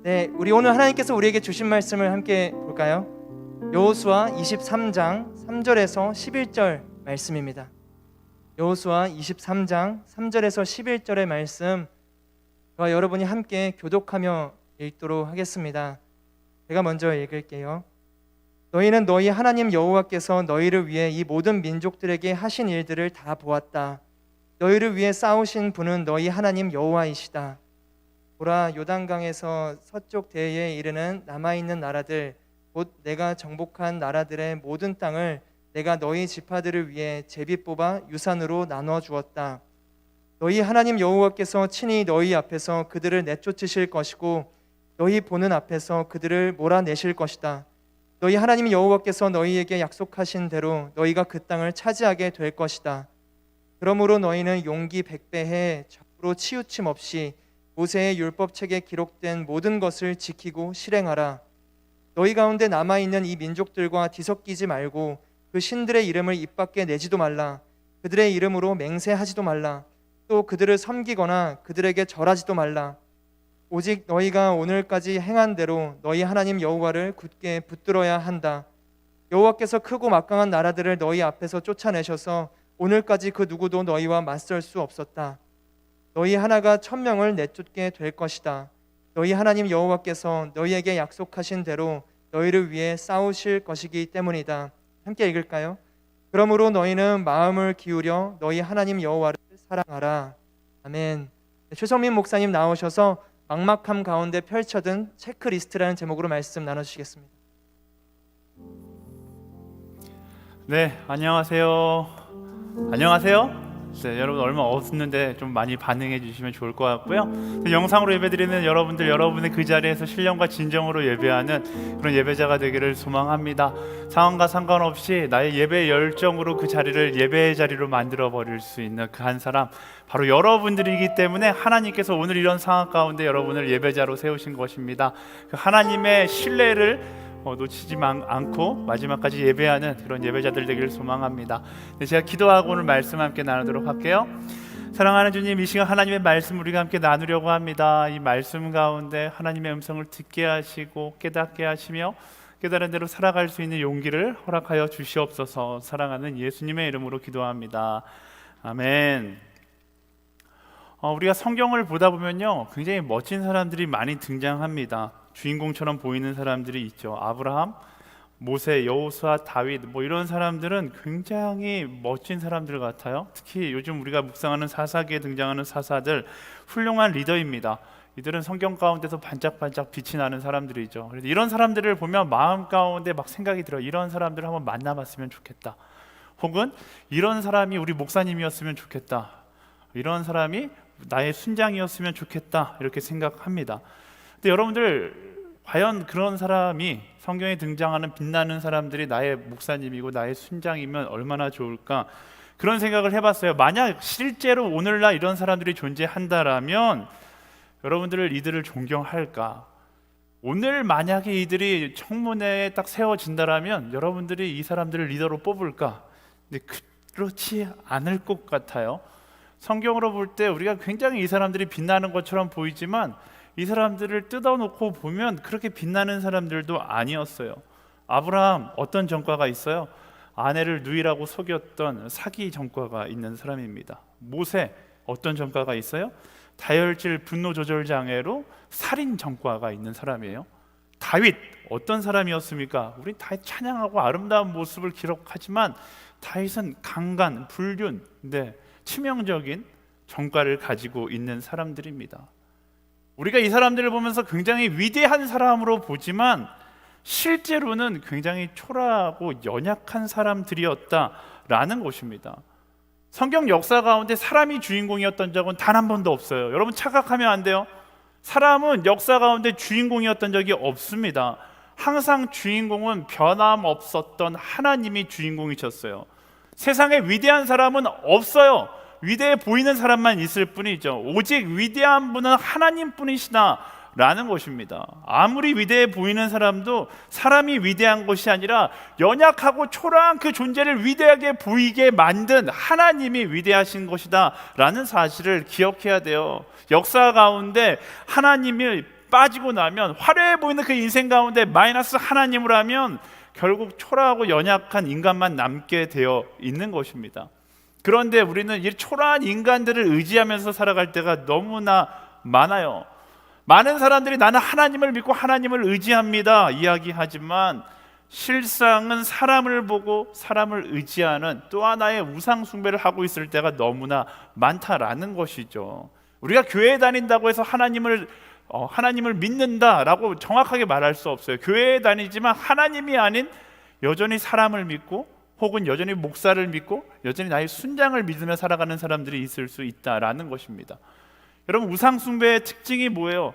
네, 우리 오늘 하나님께서 우리에게 주신 말씀을 함께 볼까요? 여호수아 23장 3절에서 11절 말씀입니다. 여호수아 23장 3절에서 11절의 말씀, 저와 여러분이 함께 교독하며 읽도록 하겠습니다. 제가 먼저 읽을게요. 너희는 너희 하나님 여호와께서 너희를 위해 이 모든 민족들에게 하신 일들을 다 보았다. 너희를 위해 싸우신 분은 너희 하나님 여호와이시다. 보라, 요단강에서 서쪽 대해에 이르는 남아있는 나라들, 곧 내가 정복한 나라들의 모든 땅을 내가 너희 지파들을 위해 제비 뽑아 유산으로 나눠 주었다. 너희 하나님 여호와께서 친히 너희 앞에서 그들을 내쫓으실 것이고 너희 보는 앞에서 그들을 몰아내실 것이다. 너희 하나님 여호와께서 너희에게 약속하신 대로 너희가 그 땅을 차지하게 될 것이다. 그러므로 너희는 용기 백배해 적으로 치우침 없이 모세의 율법책에 기록된 모든 것을 지키고 실행하라. 너희 가운데 남아있는 이 민족들과 뒤섞이지 말고 그 신들의 이름을 입 밖에 내지도 말라. 그들의 이름으로 맹세하지도 말라. 또 그들을 섬기거나 그들에게 절하지도 말라. 오직 너희가 오늘까지 행한 대로 너희 하나님 여호와를 굳게 붙들어야 한다. 여호와께서 크고 막강한 나라들을 너희 앞에서 쫓아내셔서 오늘까지 그 누구도 너희와 맞설 수 없었다. 너희 하나가 1000명을 내쫓게 될 것이다. 너희 하나님 여호와께서 너희에게 약속하신 대로 너희를 위해 싸우실 것이기 때문이다. 함께 읽을까요? 그러므로 너희는 마음을 기울여 너희 하나님 여호와를 사랑하라. 아멘. 최성민 목사님 나오셔서 막막함 가운데 펼쳐든 체크리스트라는 제목으로 말씀 나눠주시겠습니다. 네, 안녕하세요. 안녕하세요. 네, 여러분 얼마 없는데 좀 많이 반응해 주시면 좋을 것 같고요. 영상으로 예배드리는 여러분들, 여러분의 그 자리에서 신령과 진정으로 예배하는 그런 예배자가 되기를 소망합니다. 상황과 상관없이 나의 예배 열정으로 그 자리를 예배의 자리로 만들어 버릴 수 있는 그 한 사람, 바로 여러분들이기 때문에 하나님께서 오늘 이런 상황 가운데 여러분을 예배자로 세우신 것입니다. 그 하나님의 신뢰를 놓치지 않고 마지막까지 예배하는 그런 예배자들 되기를 소망합니다. 제가 기도하고 오늘 말씀 함께 나누도록 할게요. 사랑하는 주님, 이 시간 하나님의 말씀 우리가 함께 나누려고 합니다. 이 말씀 가운데 하나님의 음성을 듣게 하시고 깨닫게 하시며 깨달은 대로 살아갈 수 있는 용기를 허락하여 주시옵소서. 사랑하는 예수님의 이름으로 기도합니다. 아멘. 우리가 성경을 보다 보면요, 굉장히 멋진 사람들이 많이 등장합니다. 주인공처럼 보이는 사람들이 있죠. 아브라함, 모세, 여호수아, 다윗, 이런 사람들은 굉장히 멋진 사람들 같아요. 특히 요즘 우리가 묵상하는 사사기에 등장하는 사사들, 훌륭한 리더입니다. 이들은 성경 가운데서 반짝반짝 빛이 나는 사람들이죠. 그래서 이런 사람들을 보면 마음 가운데 막 생각이 들어요. 이런 사람들을 한번 만나봤으면 좋겠다. 혹은 이런 사람이 우리 목사님이었으면 좋겠다. 이런 사람이 나의 순장이었으면 좋겠다. 이렇게 생각합니다. 근데 여러분들, 과연 그런 사람이 성경에 등장하는 빛나는 사람들이 나의 목사님이고 나의 순장이면 얼마나 좋을까? 그런 생각을 해봤어요. 만약 실제로 오늘날 이런 사람들이 존재한다라면 여러분들을 이들을 존경할까? 오늘 만약에 이들이 청문회에 딱 세워진다라면 여러분들이 이 사람들을 리더로 뽑을까? 근데 그렇지 않을 것 같아요. 성경으로 볼 때 우리가 굉장히 이 사람들이 빛나는 것처럼 보이지만 이 사람들을 뜯어놓고 보면 그렇게 빛나는 사람들도 아니었어요. 아브라함, 어떤 전과가 있어요? 아내를 누이라고 속였던 사기 전과가 있는 사람입니다. 모세, 어떤 전과가 있어요? 다혈질 분노 조절 장애로 살인 전과가 있는 사람이에요. 다윗, 어떤 사람이었습니까? 우리 다 찬양하고 아름다운 모습을 기록하지만 다윗은 강간, 불륜, 치명적인 전과를 가지고 있는 사람들입니다. 우리가 이 사람들을 보면서 굉장히 위대한 사람으로 보지만 실제로는 굉장히 초라하고 연약한 사람들이었다라는 것입니다. 성경 역사 가운데 사람이 주인공이었던 적은 단 한 번도 없어요. 여러분 착각하면 안 돼요. 사람은 역사 가운데 주인공이었던 적이 없습니다. 항상 주인공은 변함없었던 하나님이 주인공이셨어요. 세상에 위대한 사람은 없어요. 위대해 보이는 사람만 있을 뿐이죠. 오직 위대한 분은 하나님뿐이시다라는 것입니다. 아무리 위대해 보이는 사람도 사람이 위대한 것이 아니라 연약하고 초라한 그 존재를 위대하게 보이게 만든 하나님이 위대하신 것이다라는 사실을 기억해야 돼요. 역사 가운데 하나님이 빠지고 나면, 화려해 보이는 그 인생 가운데 마이너스 하나님을 하면 결국 초라하고 연약한 인간만 남게 되어 있는 것입니다. 그런데 우리는 이 초라한 인간들을 의지하면서 살아갈 때가 너무나 많아요. 많은 사람들이 나는 하나님을 믿고 하나님을 의지합니다 이야기하지만, 실상은 사람을 보고 사람을 의지하는 또 하나의 우상 숭배를 하고 있을 때가 너무나 많다라는 것이죠. 우리가 교회에 다닌다고 해서 하나님을 믿는다라고 정확하게 말할 수 없어요. 교회에 다니지만 하나님이 아닌 여전히 사람을 믿고, 혹은 여전히 목사를 믿고, 여전히 나의 순장을 믿으며 살아가는 사람들이 있을 수 있다라는 것입니다. 여러분, 우상 숭배의 특징이 뭐예요?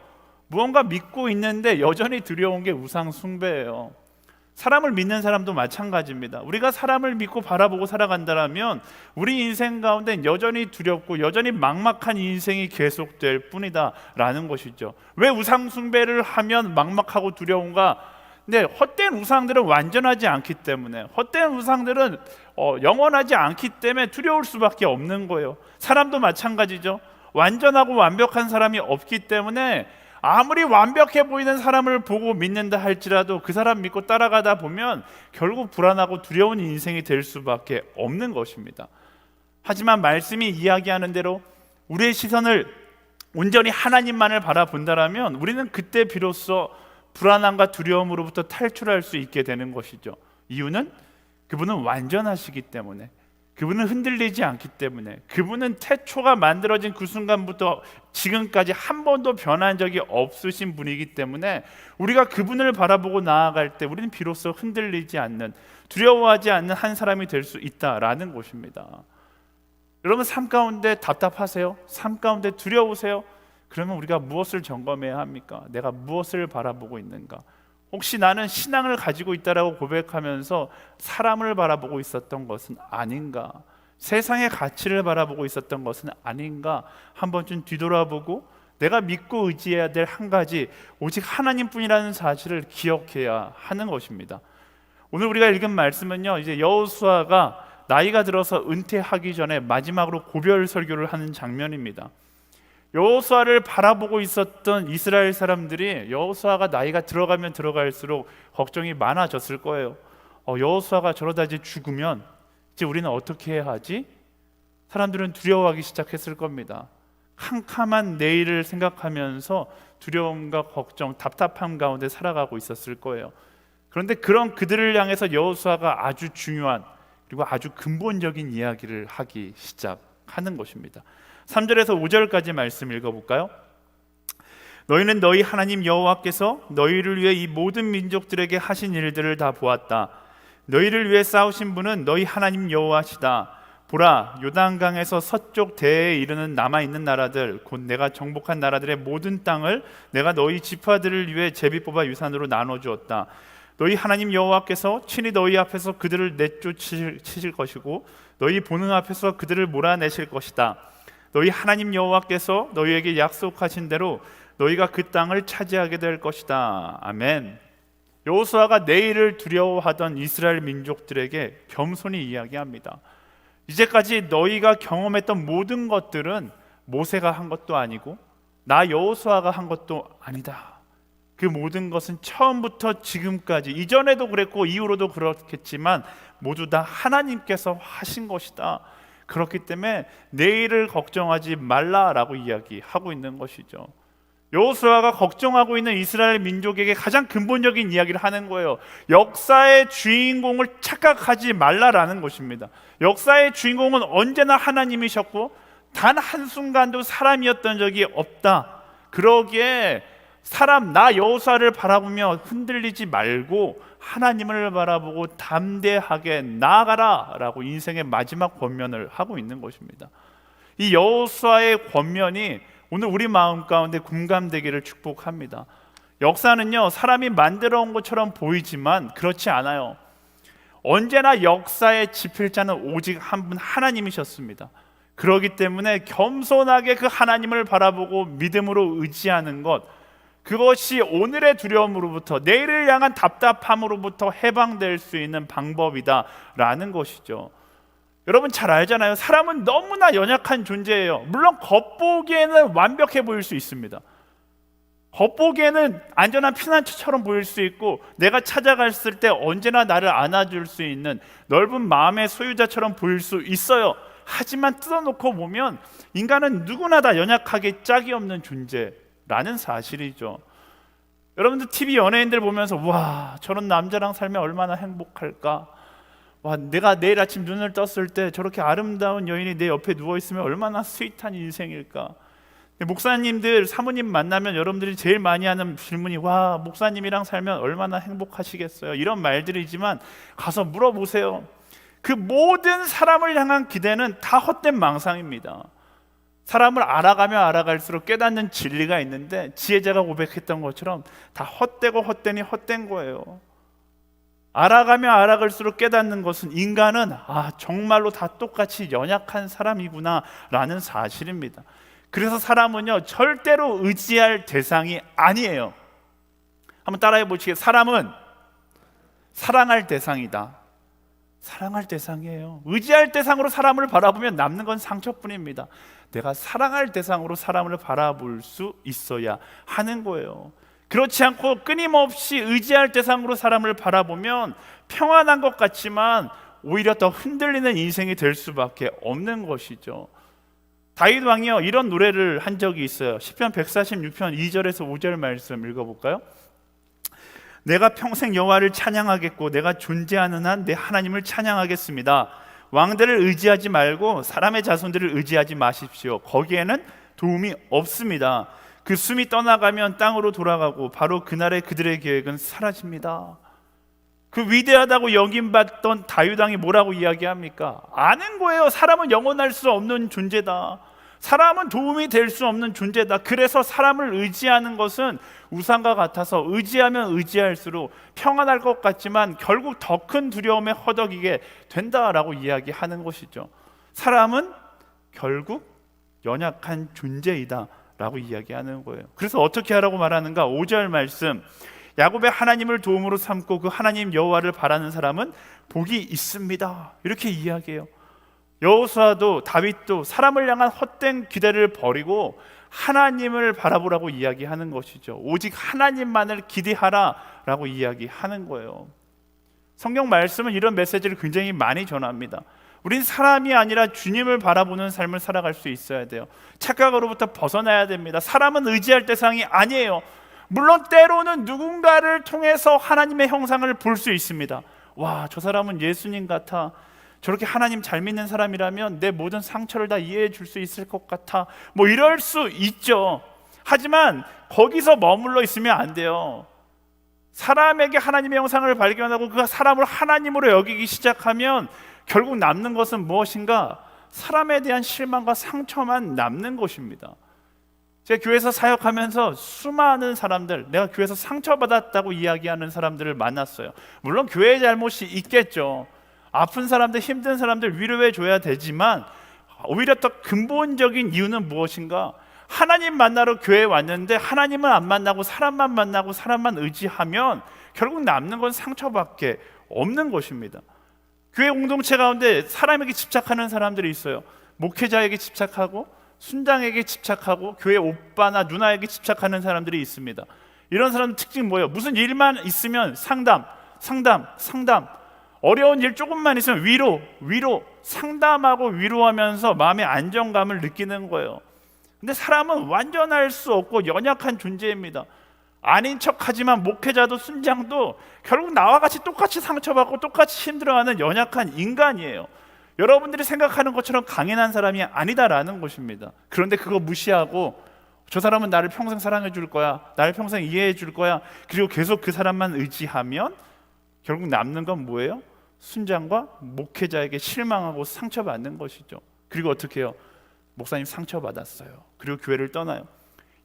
무언가 믿고 있는데 여전히 두려운 게 우상 숭배예요. 사람을 믿는 사람도 마찬가지입니다. 우리가 사람을 믿고 바라보고 살아간다면 우리 인생 가운데 여전히 두렵고 여전히 막막한 인생이 계속될 뿐이다 라는 것이죠. 왜 우상 숭배를 하면 막막하고 두려운가? 근데 헛된 우상들은 완전하지 않기 때문에, 헛된 우상들은 영원하지 않기 때문에 두려울 수밖에 없는 거예요. 사람도 마찬가지죠. 완전하고 완벽한 사람이 없기 때문에 아무리 완벽해 보이는 사람을 보고 믿는다 할지라도 그 사람 믿고 따라가다 보면 결국 불안하고 두려운 인생이 될 수밖에 없는 것입니다. 하지만 말씀이 이야기하는 대로 우리의 시선을 온전히 하나님만을 바라본다라면 우리는 그때 비로소 불안함과 두려움으로부터 탈출할 수 있게 되는 것이죠. 이유는 그분은 완전하시기 때문에, 그분은 흔들리지 않기 때문에, 그분은 태초가 만들어진 그 순간부터 지금까지 한 번도 변한 적이 없으신 분이기 때문에 우리가 그분을 바라보고 나아갈 때 우리는 비로소 흔들리지 않는, 두려워하지 않는 한 사람이 될 수 있다라는 것입니다. 여러분, 삶 가운데 답답하세요? 삶 가운데 두려우세요? 그러면 우리가 무엇을 점검해야 합니까? 내가 무엇을 바라보고 있는가? 혹시 나는 신앙을 가지고 있다라고 고백하면서 사람을 바라보고 있었던 것은 아닌가? 세상의 가치를 바라보고 있었던 것은 아닌가? 한 번쯤 뒤돌아보고 내가 믿고 의지해야 될 한 가지, 오직 하나님뿐이라는 사실을 기억해야 하는 것입니다. 오늘 우리가 읽은 말씀은요, 이제 여호수아가 나이가 들어서 은퇴하기 전에 마지막으로 고별 설교를 하는 장면입니다. 여호수아를 바라보고 있었던 이스라엘 사람들이 여호수아가 나이가 들어가면 들어갈수록 걱정이 많아졌을 거예요. 여호수아가 저러다 이제 죽으면 이제 우리는 어떻게 해야 하지? 사람들은 두려워하기 시작했을 겁니다. 캄캄한 내일을 생각하면서 두려움과 걱정, 답답함 가운데 살아가고 있었을 거예요. 그런데 그런 그들을 향해서 여호수아가 아주 중요한, 그리고 아주 근본적인 이야기를 하기 시작하는 것입니다. 3절에서 5절까지 말씀 읽어볼까요? 너희는 너희 하나님 여호와께서 너희를 위해 이 모든 민족들에게 하신 일들을 다 보았다. 너희를 위해 싸우신 분은 너희 하나님 여호와시다. 보라, 요단강에서 서쪽 대해에 이르는 남아있는 나라들, 곧 내가 정복한 나라들의 모든 땅을 내가 너희 지파들을 위해 제비 뽑아 유산으로 나눠주었다. 너희 하나님 여호와께서 친히 너희 앞에서 그들을 내쫓으실 것이고 너희 본능 앞에서 그들을 몰아내실 것이다. 너희 하나님 여호와께서 너희에게 약속하신 대로 너희가 그 땅을 차지하게 될 것이다. 아멘. 여호수아가 내일을 두려워하던 이스라엘 민족들에게 겸손히 이야기합니다. 이제까지 너희가 경험했던 모든 것들은 모세가 한 것도 아니고 나 여호수아가 한 것도 아니다. 그 모든 것은 처음부터 지금까지, 이전에도 그랬고 이후로도 그렇겠지만 모두 다 하나님께서 하신 것이다. 그렇기 때문에 내일을 걱정하지 말라라고 이야기하고 있는 것이죠. 여호수아가 걱정하고 있는 이스라엘 민족에게 가장 근본적인 이야기를 하는 거예요. 역사의 주인공을 착각하지 말라라는 것입니다. 역사의 주인공은 언제나 하나님이셨고 단 한순간도 사람이었던 적이 없다. 그러기에 나 여호수아를 바라보며 흔들리지 말고 하나님을 바라보고 담대하게 나아가라 라고 인생의 마지막 권면을 하고 있는 것입니다. 이 여호수아의 권면이 오늘 우리 마음 가운데 공감되기를 축복합니다. 역사는요, 사람이 만들어 온 것처럼 보이지만 그렇지 않아요. 언제나 역사의 지필자는 오직 한 분 하나님이셨습니다. 그렇기 때문에 겸손하게 그 하나님을 바라보고 믿음으로 의지하는 것, 그것이 오늘의 두려움으로부터, 내일을 향한 답답함으로부터 해방될 수 있는 방법이다 라는 것이죠. 여러분 잘 알잖아요. 사람은 너무나 연약한 존재예요. 물론 겉보기에는 완벽해 보일 수 있습니다. 겉보기에는 안전한 피난처처럼 보일 수 있고 내가 찾아갔을 때 언제나 나를 안아줄 수 있는 넓은 마음의 소유자처럼 보일 수 있어요. 하지만 뜯어놓고 보면 인간은 누구나 다 연약하게 짝이 없는 존재라는 사실이죠. 여러분들 TV 연예인들 보면서 와, 저런 남자랑 살면 얼마나 행복할까? 와, 내가 내일 아침 눈을 떴을 때 저렇게 아름다운 여인이 내 옆에 누워있으면 얼마나 스윗한 인생일까? 목사님들, 사모님 만나면 여러분들이 제일 많이 하는 질문이 와, 목사님이랑 살면 얼마나 행복하시겠어요? 이런 말들이지만 가서 물어보세요. 그 모든 사람을 향한 기대는 다 헛된 망상입니다. 사람을 알아가면 알아갈수록 깨닫는 진리가 있는데 지혜자가 고백했던 것처럼 다 헛되고 헛되니 헛된 거예요. 알아가면 알아갈수록 깨닫는 것은 인간은 정말로 다 똑같이 연약한 사람이구나 라는 사실입니다. 그래서 사람은요 절대로 의지할 대상이 아니에요. 한번 따라해 보시겠어요? 사람은 사랑할 대상이다. 사랑할 대상이에요. 의지할 대상으로 사람을 바라보면 남는 건 상처뿐입니다. 내가 사랑할 대상으로 사람을 바라볼 수 있어야 하는 거예요. 그렇지 않고 끊임없이 의지할 대상으로 사람을 바라보면 평안한 것 같지만 오히려 더 흔들리는 인생이 될 수밖에 없는 것이죠. 다윗 왕이요 이런 노래를 한 적이 있어요. 시편 146편 2절에서 5절 말씀 읽어볼까요? 내가 평생 여호와를 찬양하겠고 내가 존재하는 한 내 하나님을 찬양하겠습니다. 왕들을 의지하지 말고 사람의 자손들을 의지하지 마십시오. 거기에는 도움이 없습니다. 그 숨이 떠나가면 땅으로 돌아가고 바로 그날의 그들의 계획은 사라집니다. 그 위대하다고 여김받던 다윗 왕이 뭐라고 이야기합니까? 아는 거예요. 사람은 영원할 수 없는 존재다. 사람은 도움이 될 수 없는 존재다. 그래서 사람을 의지하는 것은 우상과 같아서 의지하면 의지할수록 평안할 것 같지만 결국 더 큰 두려움에 허덕이게 된다라고 이야기하는 것이죠. 사람은 결국 연약한 존재이다 라고 이야기하는 거예요. 그래서 어떻게 하라고 말하는가? 5절 말씀, 야곱의 하나님을 도움으로 삼고 그 하나님 여호와를 바라는 사람은 복이 있습니다. 이렇게 이야기해요. 여호수아도 다윗도 사람을 향한 헛된 기대를 버리고 하나님을 바라보라고 이야기하는 것이죠. 오직 하나님만을 기대하라 라고 이야기하는 거예요. 성경 말씀은 이런 메시지를 굉장히 많이 전합니다. 우린 사람이 아니라 주님을 바라보는 삶을 살아갈 수 있어야 돼요. 착각으로부터 벗어나야 됩니다. 사람은 의지할 대상이 아니에요. 물론 때로는 누군가를 통해서 하나님의 형상을 볼 수 있습니다. 와, 저 사람은 예수님 같아. 저렇게 하나님 잘 믿는 사람이라면 내 모든 상처를 다 이해해 줄 수 있을 것 같아. 뭐 이럴 수 있죠. 하지만 거기서 머물러 있으면 안 돼요. 사람에게 하나님의 형상을 발견하고 그 사람을 하나님으로 여기기 시작하면 결국 남는 것은 무엇인가? 사람에 대한 실망과 상처만 남는 것입니다. 제가 교회에서 사역하면서 수많은 사람들, 내가 교회에서 상처받았다고 이야기하는 사람들을 만났어요. 물론 교회의 잘못이 있겠죠. 아픈 사람들, 힘든 사람들 위로해 줘야 되지만 오히려 더 근본적인 이유는 무엇인가? 하나님 만나러 교회에 왔는데 하나님은 안 만나고 사람만 만나고 사람만 의지하면 결국 남는 건 상처밖에 없는 것입니다. 교회 공동체 가운데 사람에게 집착하는 사람들이 있어요. 목회자에게 집착하고 순장에게 집착하고 교회 오빠나 누나에게 집착하는 사람들이 있습니다. 이런 사람 특징 뭐예요? 무슨 일만 있으면 상담. 어려운 일 조금만 있으면 위로 상담하고 위로하면서 마음의 안정감을 느끼는 거예요. 근데 사람은 완전할 수 없고 연약한 존재입니다. 아닌 척하지만 목회자도 순장도 결국 나와 같이 똑같이 상처받고 똑같이 힘들어하는 연약한 인간이에요. 여러분들이 생각하는 것처럼 강인한 사람이 아니다라는 것입니다. 그런데 그거 무시하고 저 사람은 나를 평생 사랑해 줄 거야, 나를 평생 이해해 줄 거야, 그리고 계속 그 사람만 의지하면 결국 남는 건 뭐예요? 순장과 목회자에게 실망하고 상처받는 것이죠. 그리고 어떻게 해요? 목사님 상처받았어요. 그리고 교회를 떠나요.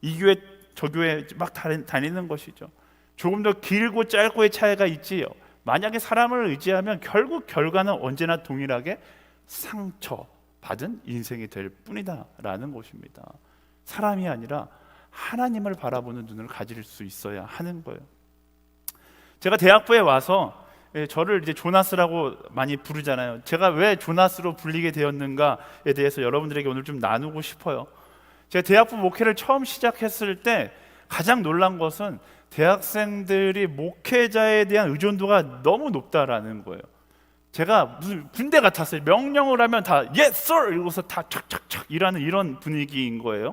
이 교회 저 교회 막 다니는 것이죠. 조금 더 길고 짧고의 차이가 있지요. 만약에 사람을 의지하면 결국 결과는 언제나 동일하게 상처받은 인생이 될 뿐이다 라는 것입니다. 사람이 아니라 하나님을 바라보는 눈을 가질 수 있어야 하는 거예요. 제가 대학부에 와서 저를 이제 조나스라고 많이 부르잖아요. 제가 왜 조나스로 불리게 되었는가에 대해서 여러분들에게 오늘 좀 나누고 싶어요. 제가 대학부 목회를 처음 시작했을 때 가장 놀란 것은 대학생들이 목회자에 대한 의존도가 너무 높다라는 거예요. 제가 무슨 군대 같았어요. 명령을 하면 다 Yes sir 이러고서 다 착착착 일하는 이런 분위기인 거예요.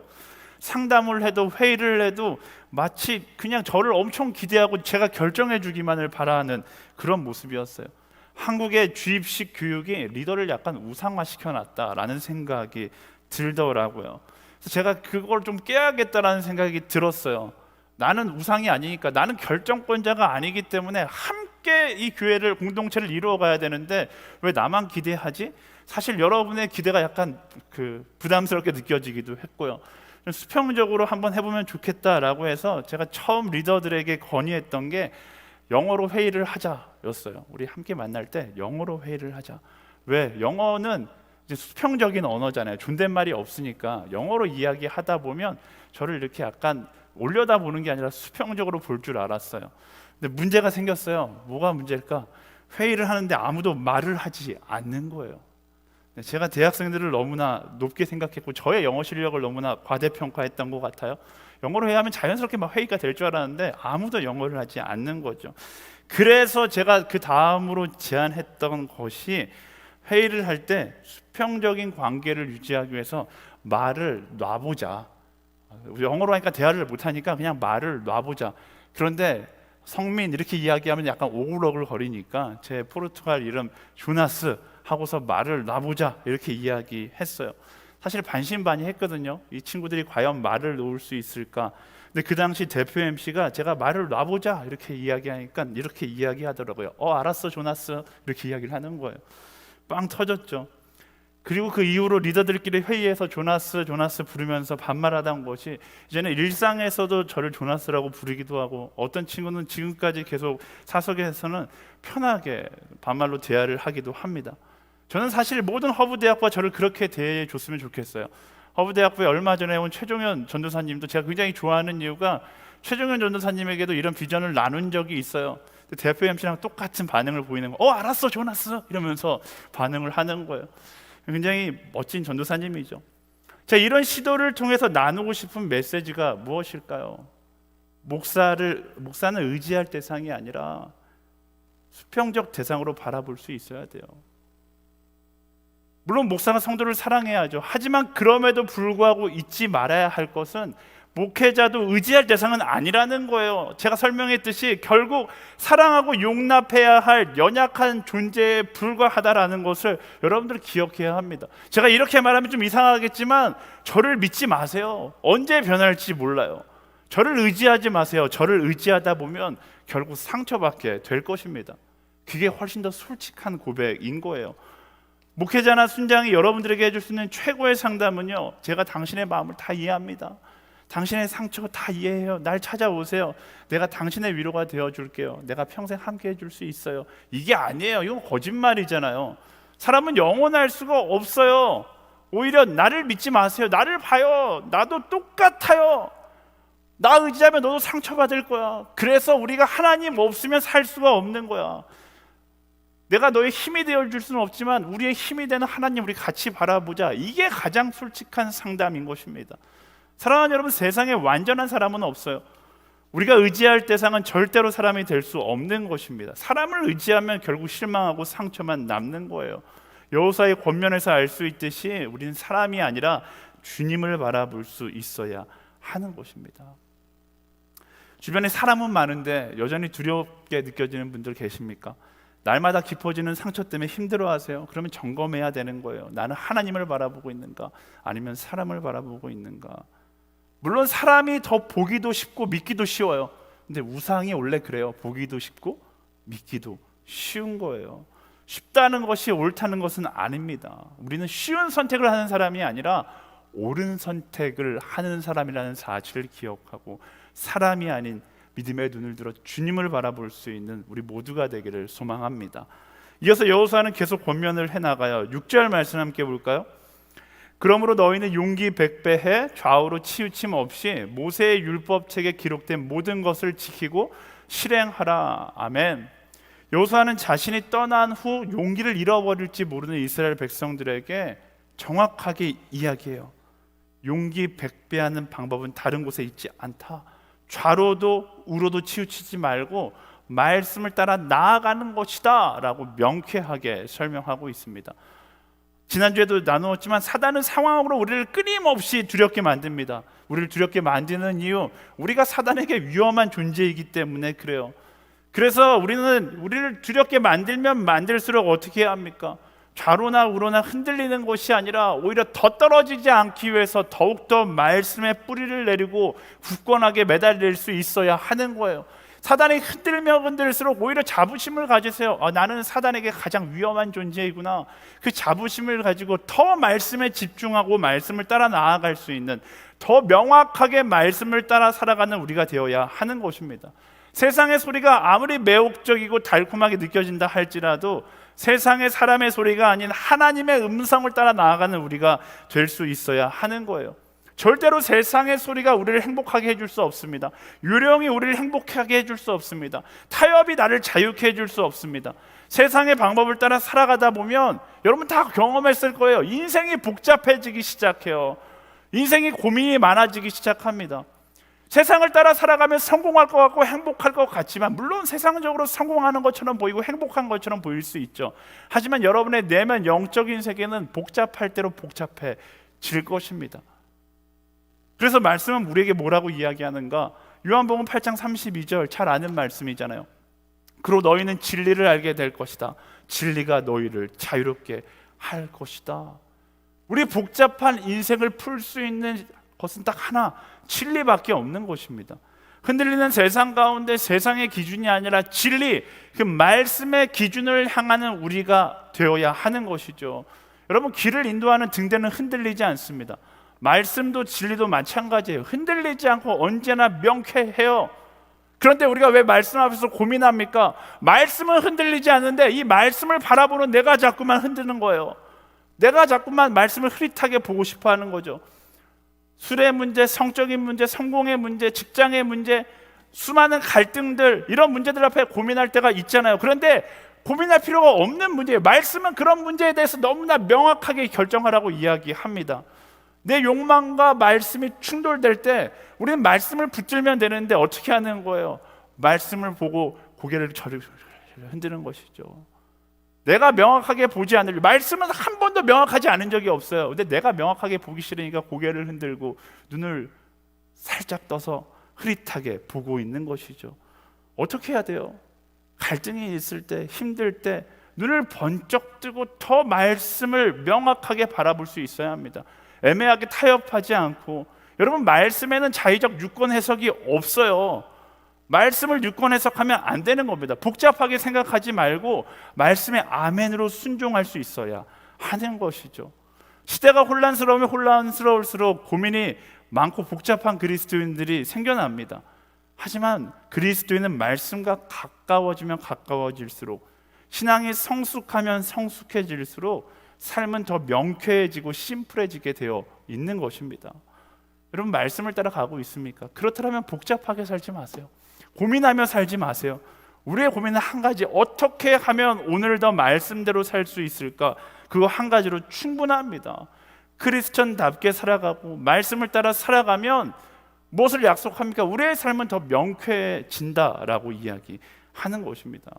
상담을 해도 회의를 해도 마치 그냥 저를 엄청 기대하고 제가 결정해 주기만을 바라는 그런 모습이었어요. 한국의 주입식 교육이 리더를 약간 우상화시켜 놨다라는 생각이 들더라고요. 그래서 제가 그걸 좀 깨야겠다라는 생각이 들었어요. 나는 우상이 아니니까, 나는 결정권자가 아니기 때문에 함께 이 교회를, 공동체를 이루어가야 되는데 왜 나만 기대하지? 사실 여러분의 기대가 약간 부담스럽게 느껴지기도 했고요. 좀 수평적으로 한번 해보면 좋겠다라고 해서 제가 처음 리더들에게 건의했던 게 영어로 회의를 하자였어요. 우리 함께 만날 때 영어로 회의를 하자. 왜? 영어는 이제 수평적인 언어잖아요. 존댓말이 없으니까 영어로 이야기하다 보면 저를 이렇게 약간 올려다보는 게 아니라 수평적으로 볼 줄 알았어요. 근데 문제가 생겼어요. 뭐가 문제일까? 회의를 하는데 아무도 말을 하지 않는 거예요. 제가 대학생들을 너무나 높게 생각했고 저의 영어 실력을 너무나 과대평가했던 것 같아요. 영어로 회의하면 자연스럽게 막 회의가 될 줄 알았는데 아무도 영어를 하지 않는 거죠. 그래서 제가 그 다음으로 제안했던 것이 회의를 할 때 수평적인 관계를 유지하기 위해서 말을 놔보자. 영어로 하니까 대화를 못하니까 그냥 말을 놔보자. 그런데 성민 이렇게 이야기하면 약간 오글오글 거리니까 제 포르투갈 이름 조나스 하고서 말을 놔보자 이렇게 이야기했어요. 사실 반신반의했거든요. 이 친구들이 과연 말을 놓을 수 있을까? 근데 그 당시 대표 MC가 제가 말을 놔보자 이렇게 이야기하니까 이렇게 이야기하더라고요. 알았어 조나스 이렇게 이야기를 하는 거예요. 빵 터졌죠. 그리고 그 이후로 리더들끼리 회의에서 조나스 부르면서 반말하던 것이 이제는 일상에서도 저를 조나스라고 부르기도 하고, 어떤 친구는 지금까지 계속 사석에서는 편하게 반말로 대화를 하기도 합니다. 저는 사실 모든 허브대학부가 저를 그렇게 대해 줬으면 좋겠어요. 허브대학부에 얼마 전에 온 최종현 전도사님도 제가 굉장히 좋아하는 이유가 최종현 전도사님에게도 이런 비전을 나눈 적이 있어요. 대표 MC랑 똑같은 반응을 보이는 거예요. 알았어 조나스 이러면서 반응을 하는 거예요. 굉장히 멋진 전도사님이죠. 자, 이런 시도를 통해서 나누고 싶은 메시지가 무엇일까요? 목사는 의지할 대상이 아니라 수평적 대상으로 바라볼 수 있어야 돼요. 물론 목사가 성도를 사랑해야죠. 하지만 그럼에도 불구하고 잊지 말아야 할 것은 목회자도 의지할 대상은 아니라는 거예요. 제가 설명했듯이 결국 사랑하고 용납해야 할 연약한 존재에 불과하다라는 것을 여러분들 기억해야 합니다. 제가 이렇게 말하면 좀 이상하겠지만 저를 믿지 마세요. 언제 변할지 몰라요. 저를 의지하지 마세요. 저를 의지하다 보면 결국 상처받게 될 것입니다. 그게 훨씬 더 솔직한 고백인 거예요. 목회자나 순장이 여러분들에게 해줄 수 있는 최고의 상담은요, 제가 당신의 마음을 다 이해합니다. 당신의 상처 다 이해해요. 날 찾아오세요. 내가 당신의 위로가 되어줄게요. 내가 평생 함께 해줄 수 있어요. 이게 아니에요. 이건 거짓말이잖아요. 사람은 영원할 수가 없어요. 오히려 나를 믿지 마세요. 나를 봐요. 나도 똑같아요. 나 의지하면 너도 상처받을 거야. 그래서 우리가 하나님 없으면 살 수가 없는 거야. 내가 너의 힘이 되어줄 수는 없지만 우리의 힘이 되는 하나님 우리 같이 바라보자. 이게 가장 솔직한 상담인 것입니다. 사랑하는 여러분, 세상에 완전한 사람은 없어요. 우리가 의지할 대상은 절대로 사람이 될 수 없는 것입니다. 사람을 의지하면 결국 실망하고 상처만 남는 거예요. 여호수아의 권면에서 알 수 있듯이 우리는 사람이 아니라 주님을 바라볼 수 있어야 하는 것입니다. 주변에 사람은 많은데 여전히 두렵게 느껴지는 분들 계십니까? 날마다 깊어지는 상처 때문에 힘들어하세요. 그러면 점검해야 되는 거예요. 나는 하나님을 바라보고 있는가? 아니면 사람을 바라보고 있는가? 물론 사람이 더 보기도 쉽고 믿기도 쉬워요. 근데 우상이 원래 그래요. 보기도 쉽고 믿기도 쉬운 거예요. 쉽다는 것이 옳다는 것은 아닙니다. 우리는 쉬운 선택을 하는 사람이 아니라 옳은 선택을 하는 사람이라는 사실을 기억하고 사람이 아닌 믿음의 눈을 들어 주님을 바라볼 수 있는 우리 모두가 되기를 소망합니다. 이어서 여호수아는 계속 권면을 해나가요. 6절 말씀 함께 볼까요? 그러므로 너희는 용기 백배해 좌우로 치우침 없이 모세의 율법책에 기록된 모든 것을 지키고 실행하라. 아멘. 여호수아는 자신이 떠난 후 용기를 잃어버릴지 모르는 이스라엘 백성들에게 정확하게 이야기해요. 용기 백배하는 방법은 다른 곳에 있지 않다. 좌로도 우로도 치우치지 말고 말씀을 따라 나아가는 것이다 라고 명쾌하게 설명하고 있습니다. 지난주에도 나누었지만 사단은 상황으로 우리를 끊임없이 두렵게 만듭니다. 우리를 두렵게 만드는 이유, 우리가 사단에게 위험한 존재이기 때문에 그래요. 그래서 우리를 두렵게 만들면 만들수록 어떻게 해야 합니까? 좌로나 우로나 흔들리는 것이 아니라 오히려 더 떨어지지 않기 위해서 더욱더 말씀의 뿌리를 내리고 굳건하게 매달릴 수 있어야 하는 거예요. 사단이 흔들면 흔들수록 오히려 자부심을 가지세요. 나는 사단에게 가장 위험한 존재이구나. 그 자부심을 가지고 더 말씀에 집중하고 말씀을 따라 나아갈 수 있는, 더 명확하게 말씀을 따라 살아가는 우리가 되어야 하는 것입니다. 세상의 소리가 아무리 매혹적이고 달콤하게 느껴진다 할지라도 세상의 사람의 소리가 아닌 하나님의 음성을 따라 나아가는 우리가 될 수 있어야 하는 거예요. 절대로 세상의 소리가 우리를 행복하게 해줄 수 없습니다. 유령이 우리를 행복하게 해줄 수 없습니다. 타협이 나를 자유케 해줄 수 없습니다. 세상의 방법을 따라 살아가다 보면 여러분 다 경험했을 거예요. 인생이 복잡해지기 시작해요. 인생이 고민이 많아지기 시작합니다. 세상을 따라 살아가면 성공할 것 같고 행복할 것 같지만, 물론 세상적으로 성공하는 것처럼 보이고 행복한 것처럼 보일 수 있죠. 하지만 여러분의 내면 영적인 세계는 복잡할 대로 복잡해질 것입니다. 그래서 말씀은 우리에게 뭐라고 이야기하는가? 요한복음 8장 32절 잘 아는 말씀이잖아요. 그로 너희는 진리를 알게 될 것이다. 진리가 너희를 자유롭게 할 것이다. 우리 복잡한 인생을 풀 수 있는 것은 딱 하나, 진리밖에 없는 것입니다. 흔들리는 세상 가운데 세상의 기준이 아니라 진리, 그 말씀의 기준을 향하는 우리가 되어야 하는 것이죠. 여러분, 길을 인도하는 등대는 흔들리지 않습니다. 말씀도 진리도 마찬가지예요. 흔들리지 않고 언제나 명쾌해요. 그런데 우리가 왜 말씀 앞에서 고민합니까? 말씀은 흔들리지 않는데 이 말씀을 바라보는 내가 자꾸만 흔드는 거예요. 내가 자꾸만 말씀을 흐릿하게 보고 싶어 하는 거죠. 술의 문제, 성적인 문제, 성공의 문제, 직장의 문제, 수많은 갈등들, 이런 문제들 앞에 고민할 때가 있잖아요. 그런데 고민할 필요가 없는 문제예요. 말씀은 그런 문제에 대해서 너무나 명확하게 결정하라고 이야기합니다. 내 욕망과 말씀이 충돌될 때 우리는 말씀을 붙들면 되는데 어떻게 하는 거예요? 말씀을 보고 고개를 흔드는 것이죠. 내가 명확하게 보지 않을, 말씀은 한 번도 명확하지 않은 적이 없어요. 근데 내가 명확하게 보기 싫으니까 고개를 흔들고 눈을 살짝 떠서 흐릿하게 보고 있는 것이죠. 어떻게 해야 돼요? 갈등이 있을 때, 힘들 때 눈을 번쩍 뜨고 더 말씀을 명확하게 바라볼 수 있어야 합니다. 애매하게 타협하지 않고. 여러분, 말씀에는 자의적 유권 해석이 없어요. 말씀을 유권 해석하면 안 되는 겁니다. 복잡하게 생각하지 말고 말씀의 아멘으로 순종할 수 있어야 하는 것이죠. 시대가 혼란스러우면 혼란스러울수록 고민이 많고 복잡한 그리스도인들이 생겨납니다. 하지만 그리스도인은 말씀과 가까워지면 가까워질수록, 신앙이 성숙하면 성숙해질수록 삶은 더 명쾌해지고 심플해지게 되어 있는 것입니다. 여러분, 말씀을 따라 가고 있습니까? 그렇다면 복잡하게 살지 마세요. 고민하며 살지 마세요. 우리의 고민은 한 가지, 어떻게 하면 오늘 더 말씀대로 살 수 있을까? 그거 한 가지로 충분합니다. 크리스천답게 살아가고 말씀을 따라 살아가면 무엇을 약속합니까? 우리의 삶은 더 명쾌해진다라고 이야기하는 것입니다.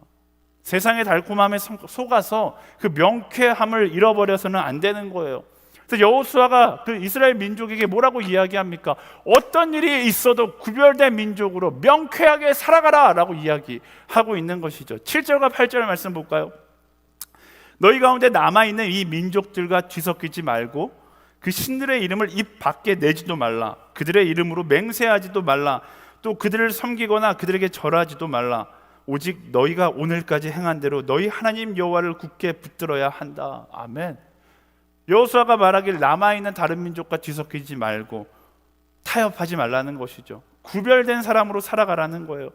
세상의 달콤함에 속아서 그 명쾌함을 잃어버려서는 안 되는 거예요. 그래서 여호수아가 그 이스라엘 민족에게 뭐라고 이야기합니까? 어떤 일이 있어도 구별된 민족으로 명쾌하게 살아가라 라고 이야기하고 있는 것이죠. 7절과 8절 말씀 볼까요? 너희 가운데 남아있는 이 민족들과 뒤섞이지 말고 그 신들의 이름을 입 밖에 내지도 말라. 그들의 이름으로 맹세하지도 말라. 또 그들을 섬기거나 그들에게 절하지도 말라. 오직 너희가 오늘까지 행한 대로 너희 하나님 여호와를 굳게 붙들어야 한다. 아멘. 여호수아가 말하길 남아있는 다른 민족과 뒤섞이지 말고 타협하지 말라는 것이죠. 구별된 사람으로 살아가라는 거예요.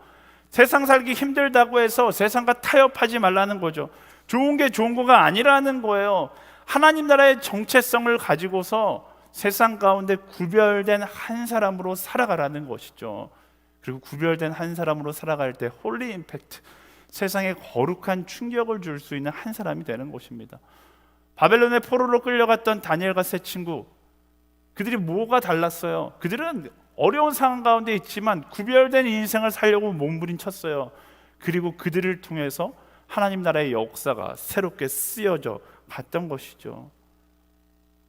세상 살기 힘들다고 해서 세상과 타협하지 말라는 거죠. 좋은 게 좋은 거가 아니라는 거예요. 하나님 나라의 정체성을 가지고서 세상 가운데 구별된 한 사람으로 살아가라는 것이죠. 그리고 구별된 한 사람으로 살아갈 때 홀리 임팩트, 세상에 거룩한 충격을 줄 수 있는 한 사람이 되는 것입니다. 바벨론의 포로로 끌려갔던 다니엘과 세 친구, 그들이 뭐가 달랐어요? 그들은 어려운 상황 가운데 있지만 구별된 인생을 살려고 몸부림쳤어요. 그리고 그들을 통해서 하나님 나라의 역사가 새롭게 쓰여져 갔던 것이죠.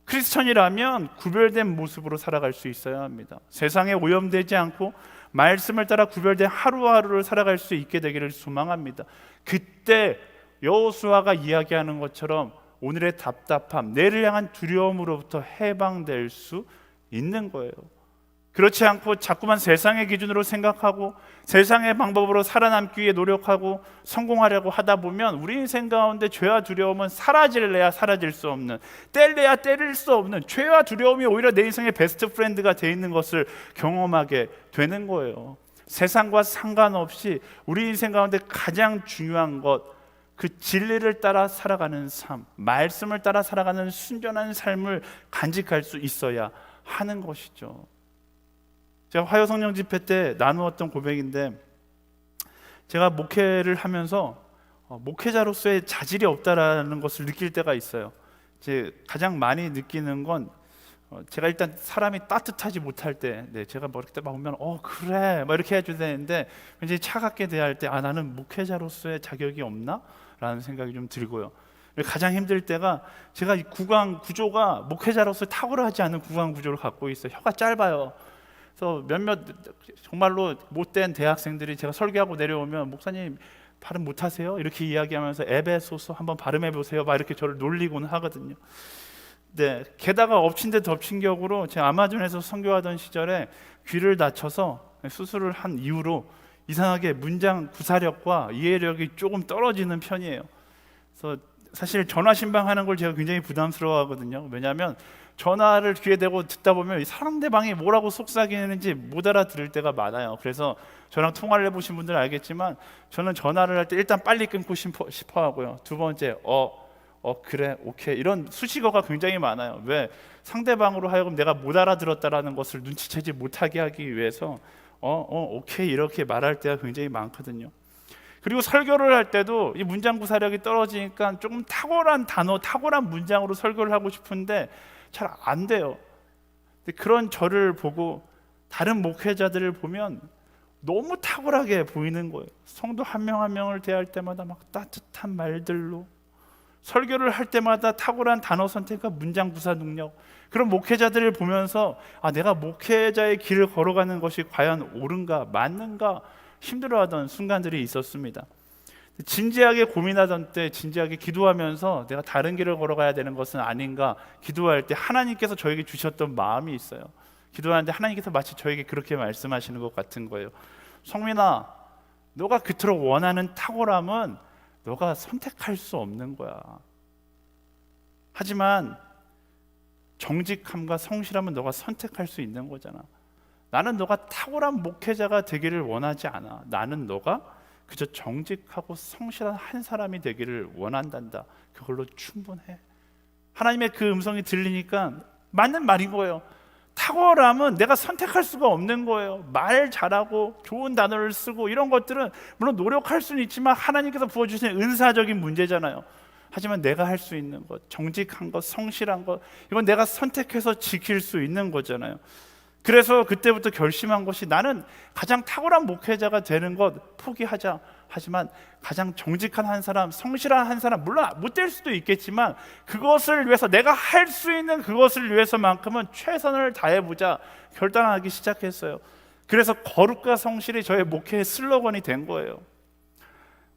크리스천이라면 구별된 모습으로 살아갈 수 있어야 합니다. 세상에 오염되지 않고 말씀을 따라 구별된 하루하루를 살아갈 수 있게 되기를 소망합니다. 그때 여호수아가 이야기하는 것처럼 오늘의 답답함, 내를 향한 두려움으로부터 해방될 수 있는 거예요. 그렇지 않고 자꾸만 세상의 기준으로 생각하고 세상의 방법으로 살아남기 위해 노력하고 성공하려고 하다 보면 우리 인생 가운데 죄와 두려움은 사라질래야 사라질 수 없는, 뗄래야 뗄 수 없는, 죄와 두려움이 오히려 내 인생의 베스트 프렌드가 돼 있는 것을 경험하게 되는 거예요. 세상과 상관없이 우리 인생 가운데 가장 중요한 것, 그 진리를 따라 살아가는 삶, 말씀을 따라 살아가는 순전한 삶을 간직할 수 있어야 하는 것이죠. 제가 화요성령 집회 때 나누었던 고백인데, 제가 목회를 하면서 목회자로서의 자질이 없다라는 것을 느낄 때가 있어요. 제 가장 많이 느끼는 건 제가 일단 사람이 따뜻하지 못할 때, 제가 뭐 이렇게 막 보면 그래 막 이렇게 해줘야 되는데 굉장히 차갑게 대할 때 나는 목회자로서의 자격이 없나? 라는 생각이 좀 들고요. 가장 힘들 때가 제가 이 구강 구조가 목회자로서 탁월하지 않은 구강 구조를 갖고 있어요. 혀가 짧아요. 그래서 몇몇 정말로 못된 대학생들이 제가 설교하고 내려오면 목사님 발음 못하세요? 이렇게 이야기하면서 에베소서 한번 발음해 보세요. 막 이렇게 저를 놀리곤 하거든요. 네, 게다가 엎친 데 덮친 격으로 제가 아마존에서 선교하던 시절에 귀를 다쳐서 수술을 한 이후로 이상하게 문장 구사력과 이해력이 조금 떨어지는 편이에요. 그래서 사실 전화 신방하는 걸 제가 굉장히 부담스러워하거든요. 왜냐하면 전화를 귀에 대고 듣다 보면 상대방이 뭐라고 속삭이는지 못 알아들을 때가 많아요. 그래서 저랑 통화를 해보신 분들은 알겠지만 저는 전화를 할 때 일단 빨리 끊고 싶어 하고요. 두 번째 그래 오케이 이런 수식어가 굉장히 많아요. 왜? 상대방으로 하여금 내가 못 알아들었다라는 것을 눈치채지 못하게 하기 위해서 오케이 이렇게 말할 때가 굉장히 많거든요. 그리고 설교를 할 때도 이 문장 구사력이 떨어지니까 조금 탁월한 단어, 탁월한 문장으로 설교를 하고 싶은데 잘 안 돼요. 근데 그런 저를 보고 다른 목회자들을 보면 너무 탁월하게 보이는 거예요. 성도 한 명 한 명을 대할 때마다 막 따뜻한 말들로, 설교를 할 때마다 탁월한 단어 선택과 문장 구사 능력, 그런 목회자들을 보면서 내가 목회자의 길을 걸어가는 것이 과연 옳은가 맞는가 힘들어하던 순간들이 있었습니다. 진지하게 고민하던 때, 진지하게 기도하면서 내가 다른 길을 걸어가야 되는 것은 아닌가 기도할 때 하나님께서 저에게 주셨던 마음이 있어요. 기도하는데 하나님께서 마치 저에게 그렇게 말씀하시는 것 같은 거예요. 성민아, 너가 그토록 원하는 탁월함은 너가 선택할 수 없는 거야. 하지만 정직함과 성실함은 너가 선택할 수 있는 거잖아. 나는 너가 탁월한 목회자가 되기를 원하지 않아. 나는 너가 그저 정직하고 성실한 한 사람이 되기를 원한단다. 그걸로 충분해. 하나님의 그 음성이 들리니까 맞는 말인 거예요. 탁월함은 내가 선택할 수가 없는 거예요. 말 잘하고 좋은 단어를 쓰고 이런 것들은 물론 노력할 수는 있지만 하나님께서 부어주신 은사적인 문제잖아요. 하지만 내가 할 수 있는 것, 정직한 것, 성실한 것, 이건 내가 선택해서 지킬 수 있는 거잖아요. 그래서 그때부터 결심한 것이 나는 가장 탁월한 목회자가 되는 것 포기하자. 하지만 가장 정직한 한 사람, 성실한 한 사람, 물론 못 될 수도 있겠지만 그것을 위해서 내가 할 수 있는 그것을 위해서만큼은 최선을 다해보자 결단하기 시작했어요. 그래서 거룩과 성실이 저의 목회의 슬로건이 된 거예요.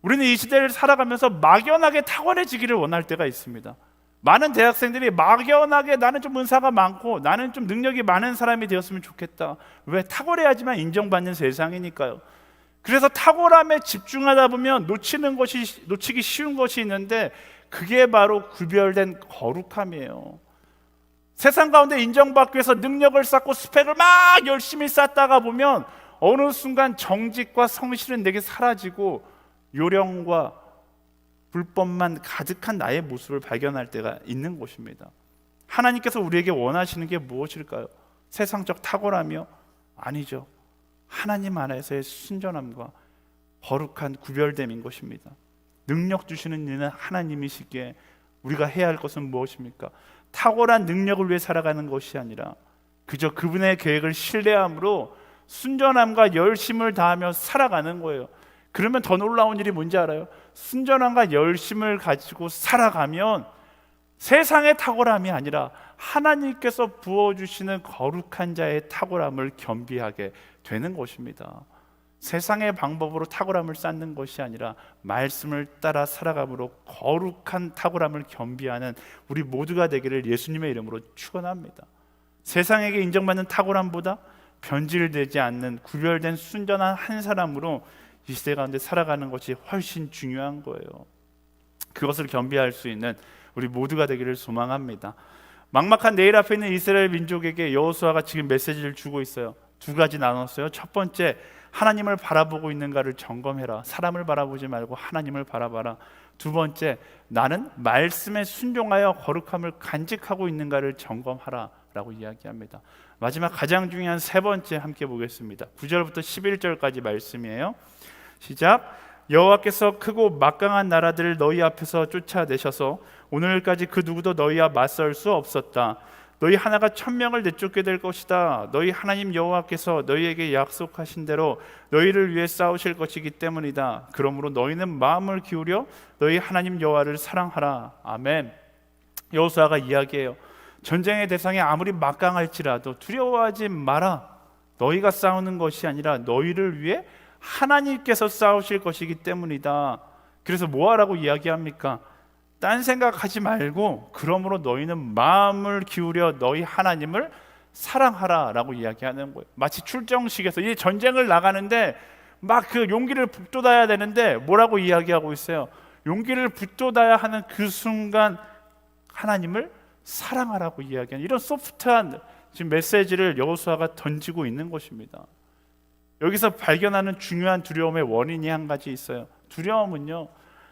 우리는 이 시대를 살아가면서 막연하게 탁월해지기를 원할 때가 있습니다. 많은 대학생들이 막연하게 나는 좀 은사가 많고 나는 좀 능력이 많은 사람이 되었으면 좋겠다. 왜? 탁월해야지만 인정받는 세상이니까요. 그래서 탁월함에 집중하다 보면 놓치기 쉬운 것이 있는데 그게 바로 구별된 거룩함이에요. 세상 가운데 인정받기 위해서 능력을 쌓고 스펙을 막 열심히 쌓다가 보면 어느 순간 정직과 성실은 내게 사라지고 요령과 불법만 가득한 나의 모습을 발견할 때가 있는 것입니다. 하나님께서 우리에게 원하시는 게 무엇일까요? 세상적 탁월함이요? 아니죠. 하나님 안에서의 순전함과 거룩한 구별됨인 것입니다. 능력 주시는 이는 하나님이시기에 우리가 해야 할 것은 무엇입니까? 탁월한 능력을 위해 살아가는 것이 아니라 그저 그분의 계획을 신뢰함으로 순전함과 열심을 다하며 살아가는 거예요. 그러면 더 놀라운 일이 뭔지 알아요? 순전함과 열심을 가지고 살아가면 세상의 탁월함이 아니라 하나님께서 부어주시는 거룩한 자의 탁월함을 겸비하게 되는 것입니다. 세상의 방법으로 탁월함을 쌓는 것이 아니라 말씀을 따라 살아감으로 거룩한 탁월함을 겸비하는 우리 모두가 되기를 예수님의 이름으로 축원합니다. 세상에게 인정받는 탁월함보다 변질되지 않는 구별된 순전한 한 사람으로 이 시대 가운데 살아가는 것이 훨씬 중요한 거예요. 그것을 겸비할 수 있는 우리 모두가 되기를 소망합니다. 막막한 내일 앞에 있는 이스라엘 민족에게 여호수아가 지금 메시지를 주고 있어요. 두 가지 나눴어요. 첫 번째, 하나님을 바라보고 있는가를 점검해라. 사람을 바라보지 말고 하나님을 바라봐라. 두 번째, 나는 말씀에 순종하여 거룩함을 간직하고 있는가를 점검하라 라고 이야기합니다. 마지막 가장 중요한 세 번째 함께 보겠습니다. 9절부터 11절까지 말씀이에요. 시작. 여호와께서 크고 막강한 나라들을 너희 앞에서 쫓아내셔서 오늘까지 그 누구도 너희와 맞설 수 없었다. 너희 하나가 1000명을 내쫓게 될 것이다. 너희 하나님 여호와께서 너희에게 약속하신 대로 너희를 위해 싸우실 것이기 때문이다. 그러므로 너희는 마음을 기울여 너희 하나님 여호와를 사랑하라. 아멘. 여호수아가 이야기해요. 전쟁의 대상이 아무리 막강할지라도 두려워하지 마라. 너희가 싸우는 것이 아니라 너희를 위해 하나님께서 싸우실 것이기 때문이다. 그래서 뭐하라고 이야기합니까? 딴 생각하지 말고 그러므로 너희는 마음을 기울여 너희 하나님을 사랑하라 라고 이야기하는 거예요. 마치 출정식에서 이 전쟁을 나가는데 막 그 용기를 북돋아야 되는데 뭐라고 이야기하고 있어요? 용기를 북돋아야 하는 그 순간 하나님을 사랑하라고 이야기하는 이런 소프트한 지금 메시지를 여호수아가 던지고 있는 것입니다. 여기서 발견하는 중요한 두려움의 원인이 한 가지 있어요. 두려움은요,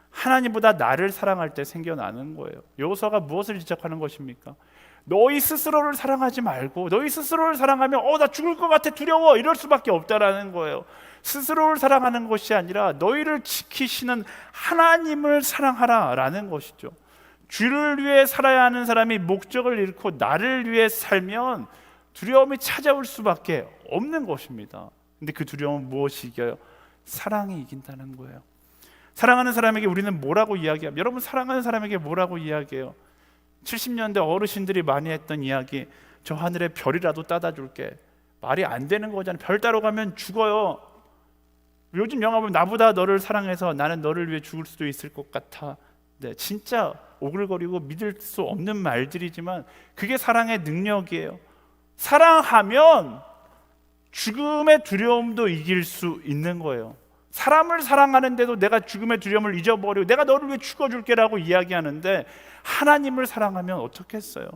하나님보다 나를 사랑할 때 생겨나는 거예요. 여호수아가 무엇을 지적하는 것입니까? 너희 스스로를 사랑하지 말고 너희 스스로를 사랑하면 나 죽을 것 같아 두려워 이럴 수밖에 없다라는 거예요. 스스로를 사랑하는 것이 아니라 너희를 지키시는 하나님을 사랑하라라는 것이죠. 주를 위해 살아야 하는 사람이 목적을 잃고 나를 위해 살면 두려움이 찾아올 수밖에 없는 것입니다. 근데 그 두려움은 무엇이 이겨요? 사랑이 이긴다는 거예요. 사랑하는 사람에게 우리는 뭐라고 이야기합니까? 여러분 사랑하는 사람에게 뭐라고 이야기해요? 70년대 어르신들이 많이 했던 이야기, 저 하늘에 별이라도 따다 줄게. 말이 안 되는 거잖아요. 별 따러 가면 죽어요. 요즘 영화 보면 나보다 너를 사랑해서 나는 너를 위해 죽을 수도 있을 것 같아. 네, 진짜 오글거리고 믿을 수 없는 말들이지만 그게 사랑의 능력이에요. 사랑하면 죽음의 두려움도 이길 수 있는 거예요. 사람을 사랑하는데도 내가 죽음의 두려움을 잊어버리고 내가 너를 위해 죽어줄게라고 이야기하는데 하나님을 사랑하면 어떻겠어요?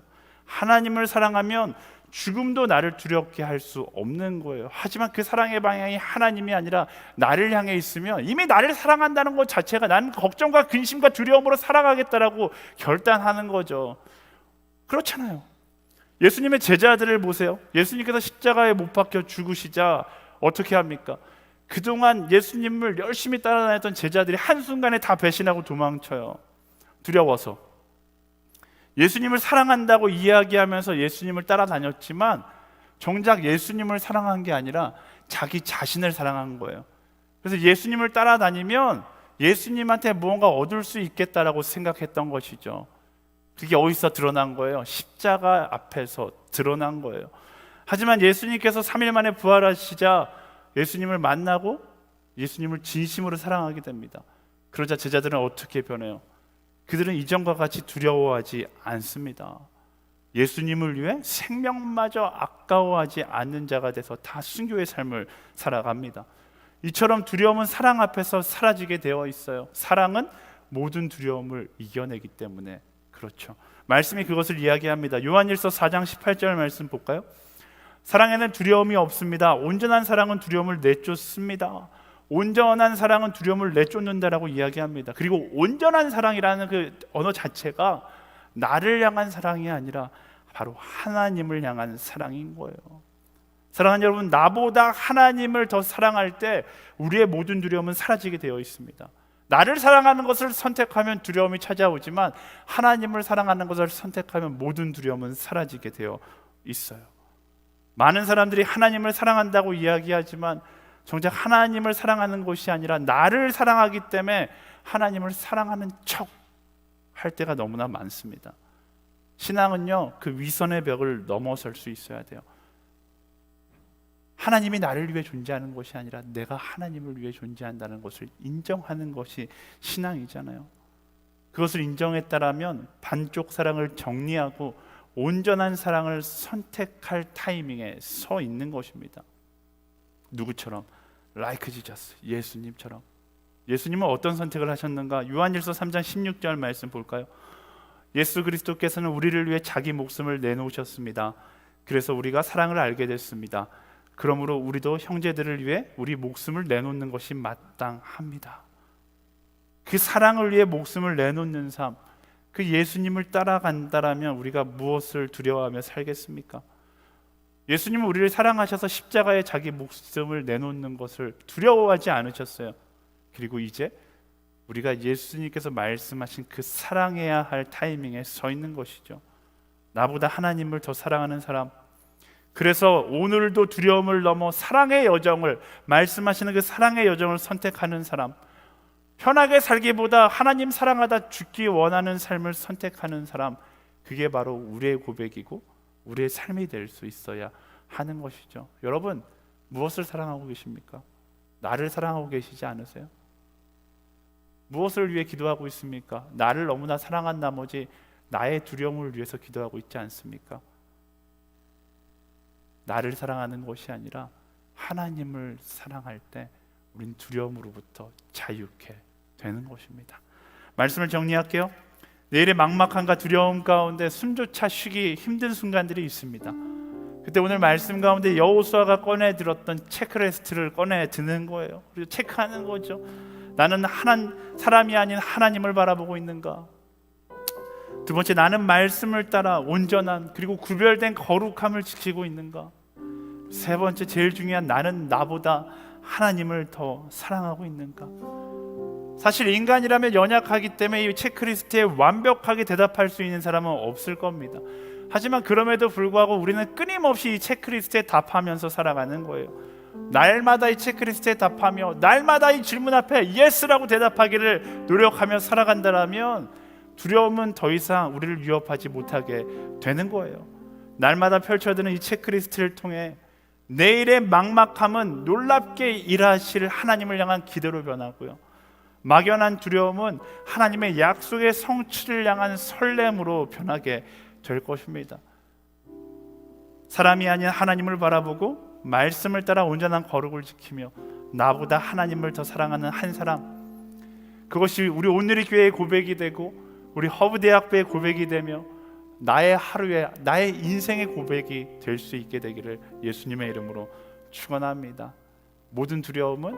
하나님을 사랑하면 죽음도 나를 두렵게 할 수 없는 거예요. 하지만 그 사랑의 방향이 하나님이 아니라 나를 향해 있으면 이미 나를 사랑한다는 것 자체가 나는 걱정과 근심과 두려움으로 살아가겠다라고 결단하는 거죠. 그렇잖아요. 예수님의 제자들을 보세요. 예수님께서 십자가에 못 박혀 죽으시자 어떻게 합니까? 그동안 예수님을 열심히 따라다녔던 제자들이 한순간에 다 배신하고 도망쳐요. 두려워서. 예수님을 사랑한다고 이야기하면서 예수님을 따라다녔지만 정작 예수님을 사랑한 게 아니라 자기 자신을 사랑한 거예요. 그래서 예수님을 따라다니면 예수님한테 무언가 얻을 수 있겠다라고 생각했던 것이죠. 그게 어디서 드러난 거예요? 십자가 앞에서 드러난 거예요. 하지만 예수님께서 3일 만에 부활하시자 예수님을 만나고 예수님을 진심으로 사랑하게 됩니다. 그러자 제자들은 어떻게 변해요? 그들은 이전과 같이 두려워하지 않습니다. 예수님을 위해 생명마저 아까워하지 않는 자가 돼서 다 순교의 삶을 살아갑니다. 이처럼 두려움은 사랑 앞에서 사라지게 되어 있어요. 사랑은 모든 두려움을 이겨내기 때문에 그렇죠. 말씀이 그것을 이야기합니다. 요한일서 4장 18절 말씀 볼까요? 사랑에는 두려움이 없습니다. 온전한 사랑은 두려움을 내쫓습니다. 온전한 사랑은 두려움을 내쫓는다라고 이야기합니다. 그리고 온전한 사랑이라는 그 언어 자체가 나를 향한 사랑이 아니라 바로 하나님을 향한 사랑인 거예요. 사랑하는 여러분, 나보다 하나님을 더 사랑할 때 우리의 모든 두려움은 사라지게 되어 있습니다. 나를 사랑하는 것을 선택하면 두려움이 찾아오지만 하나님을 사랑하는 것을 선택하면 모든 두려움은 사라지게 되어 있어요. 많은 사람들이 하나님을 사랑한다고 이야기하지만 정작 하나님을 사랑하는 것이 아니라 나를 사랑하기 때문에 하나님을 사랑하는 척 할 때가 너무나 많습니다. 신앙은요, 그 위선의 벽을 넘어설 수 있어야 돼요. 하나님이 나를 위해 존재하는 것이 아니라 내가 하나님을 위해 존재한다는 것을 인정하는 것이 신앙이잖아요. 그것을 인정했다라면 반쪽 사랑을 정리하고 온전한 사랑을 선택할 타이밍에 서 있는 것입니다. 누구처럼? Like Jesus, 예수님처럼. 예수님은 어떤 선택을 하셨는가? 요한일서 3장 16절 말씀 볼까요? 예수 그리스도께서는 우리를 위해 자기 목숨을 내놓으셨습니다. 그래서 우리가 사랑을 알게 됐습니다. 그러므로 우리도 형제들을 위해 우리 목숨을 내놓는 것이 마땅합니다. 그 사랑을 위해 목숨을 내놓는 삶, 그 예수님을 따라간다라면 우리가 무엇을 두려워하며 살겠습니까? 예수님은 우리를 사랑하셔서 십자가에 자기 목숨을 내놓는 것을 두려워하지 않으셨어요. 그리고 이제 우리가 예수님께서 말씀하신 그 사랑해야 할 타이밍에 서 있는 것이죠. 나보다 하나님을 더 사랑하는 사람, 그래서 오늘도 두려움을 넘어 사랑의 여정을, 말씀하시는 그 사랑의 여정을 선택하는 사람, 편하게 살기보다 하나님 사랑하다 죽기 원하는 삶을 선택하는 사람, 그게 바로 우리의 고백이고 우리의 삶이 될 수 있어야 하는 것이죠. 여러분, 무엇을 사랑하고 계십니까? 나를 사랑하고 계시지 않으세요? 무엇을 위해 기도하고 있습니까? 나를 너무나 사랑한 나머지 나의 두려움을 위해서 기도하고 있지 않습니까? 나를 사랑하는 것이 아니라 하나님을 사랑할 때 우린 두려움으로부터 자유케 되는 것입니다. 말씀을 정리할게요. 내일의 막막함과 두려움 가운데 숨조차 쉬기 힘든 순간들이 있습니다. 그때 오늘 말씀 가운데 여호수아가 꺼내 들었던 체크리스트를 꺼내 드는 거예요. 그리고 체크하는 거죠. 나는 사람이 아닌 하나님을 바라보고 있는가? 두 번째, 나는 말씀을 따라 온전한 그리고 구별된 거룩함을 지키고 있는가? 세 번째, 제일 중요한, 나는 나보다 하나님을 더 사랑하고 있는가? 사실 인간이라면 연약하기 때문에 이 체크리스트에 완벽하게 대답할 수 있는 사람은 없을 겁니다. 하지만 그럼에도 불구하고 우리는 끊임없이 이 체크리스트에 답하면서 살아가는 거예요. 날마다 이 체크리스트에 답하며 날마다 이 질문 앞에 예스라고 대답하기를 노력하며 살아간다면 두려움은 더 이상 우리를 위협하지 못하게 되는 거예요. 날마다 펼쳐드는 이 체크리스트를 통해 내일의 막막함은 놀랍게 일하실 하나님을 향한 기대로 변하고요, 막연한 두려움은 하나님의 약속의 성취를 향한 설렘으로 변하게 될 것입니다. 사람이 아닌 하나님을 바라보고 말씀을 따라 온전한 거룩을 지키며 나보다 하나님을 더 사랑하는 한 사람, 그것이 우리 오늘의 교회의 고백이 되고 우리 허브대학부의 고백이 되며 나의 하루에, 나의 인생의 고백이 될 수 있게 되기를 예수님의 이름으로 축원합니다. 모든 두려움은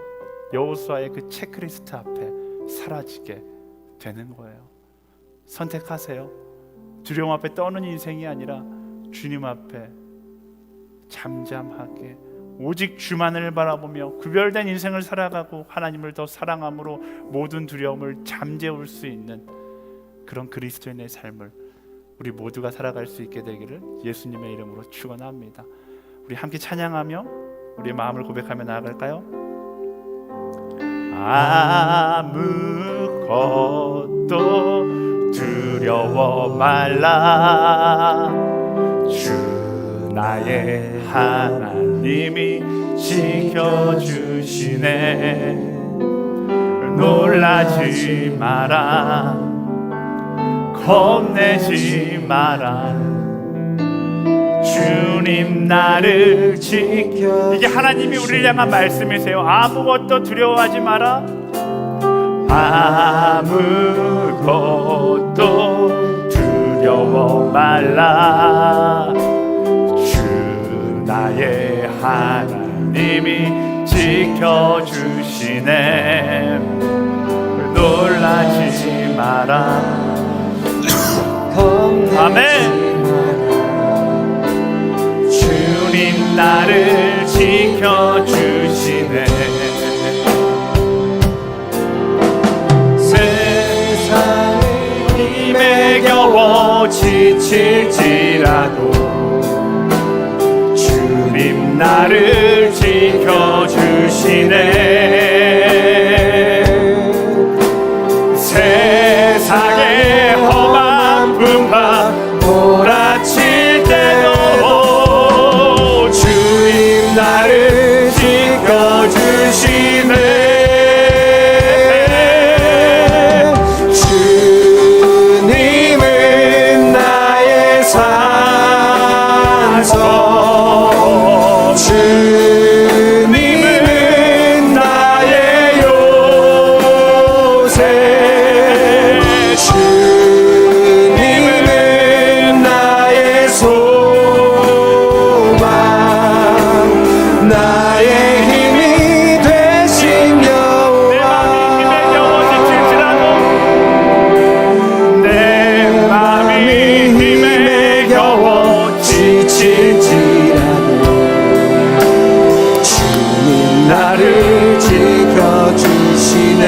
여호수아의 그 체크리스트 앞에 사라지게 되는 거예요. 선택하세요. 두려움 앞에 떠는 인생이 아니라 주님 앞에 잠잠하게 오직 주만을 바라보며 구별된 인생을 살아가고 하나님을 더 사랑함으로 모든 두려움을 잠재울 수 있는 그런 그리스도인의 삶을 우리 모두가 살아갈 수 있게 되기를 예수님의 이름으로 축원합니다. 우리 함께 찬양하며 우리 마음을 고백하며 나아갈까요? 아무것도 두려워 말라. 주 나의 하나님이 지켜주시네. 놀라지 마라, 겁내지 마라. 주님 나를 지켜. 이게 하나님이 우리를 향한 말씀이세요. 아무것도 두려워하지 마라. 아무것도 두려워 말라. 주 나의 하나님이 지켜주시네. 놀라지 마라. 아멘. 주님 나를 지켜주시네. 세상의 힘에 겨워 지칠지라도 주님 나를 지켜주시네. 세상의 험한 분파 몰아칠 때도 주님 나를 지켜주시네. 주님은 나의 산성, 주님은 나의 요새, 주님은 나의 소망, 나의 힘이 되신 내 마음이 힘에 겨워 지칠지라도 주님 나를 지켜주시네.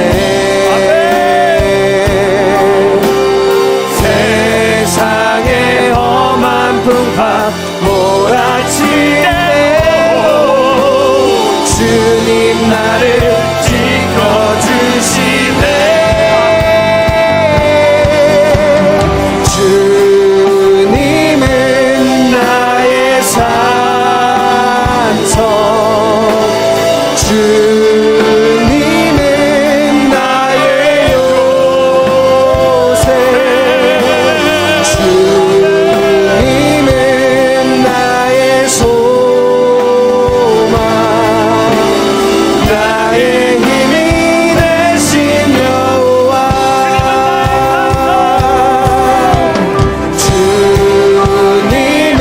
세상의 험한 풍파 몰아칠 때도 주님 나를 지켜주시네. 주님은 나의 산성, 주님은 나의 요새, 주님은 나의 소망, 나의 힘이 되신 여호와. 주님은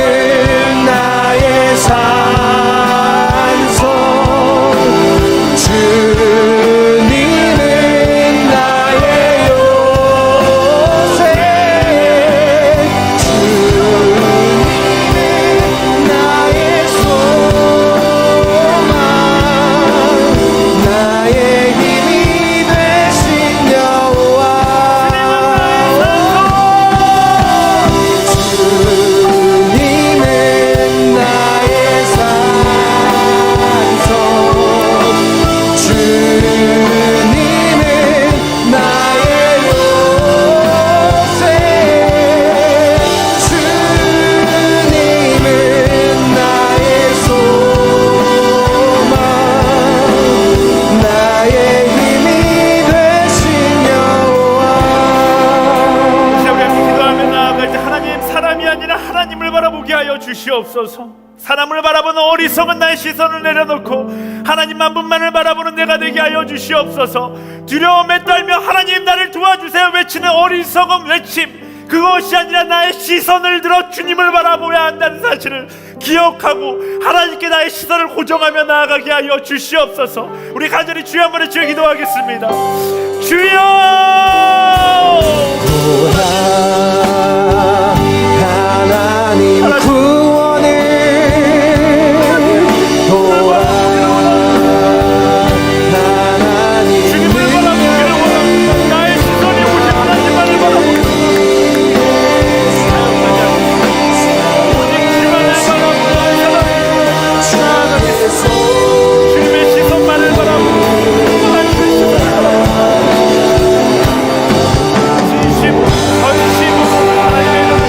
나의 산성, 주님은 나의 요새, 주님은 나의 소망, 나의 힘이 되신 여호와. 주님은 나의 산성, 주님은 나의 요새, 주님은 나의 소망, 나의 힘이 되신 여호와. 우리가 기도하며 나아갈 때 하나님, 사람이 아니라 하나님을 바라보게 하여 주시옵소서. 사람을 바라보는 어리석은 나의 시선을 내려놓고 하나님만 분만을 바라보는 내가 되게 하여 주시옵소서. 두려움에 떨며 하나님 나를 도와주세요 외치는 어리석은 외침, 그것이 아니라 나의 시선을 들어 주님을 바라보아야 한다는 사실을 기억하고 하나님께 나의 시선을 고정하며 나아가게 하여 주시옵소서. 우리 간절히 주여 한번 외쳐 기도하겠습니다. 주여! 하나님 구원을 도와. 하나님 주님을 바라보기를 원합니다. 나의 시선이 오직 하나님만을 바라보고 오직 주만을 바라보는 사람, 주님의 시선만을 바라보고 진심, 전심 하나님의 이름으로